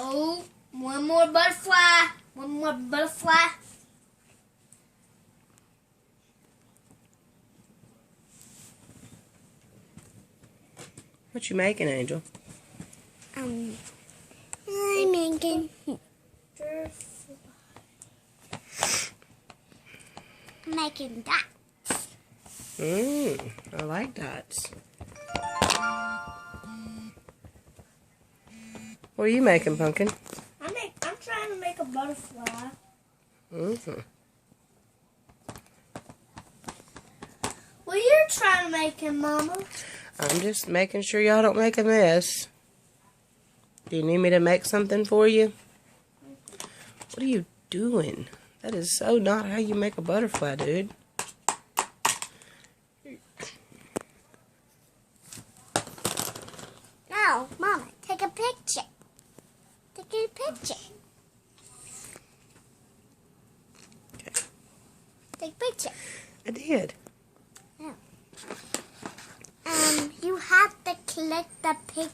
Oh, one more butterfly. One more butterfly. What you making, Angel? I'm making dots. I like dots. What are you making, Pumpkin? I'm trying to make a butterfly. What are you trying to make him, Mama? I'm just making sure y'all don't make a mess. Do you need me to make something for you? What are you doing? That is so not how you make a butterfly, dude. No, Mama, take a picture. Take a picture. Okay. Take a picture. I did. Yeah. You have to click the picture.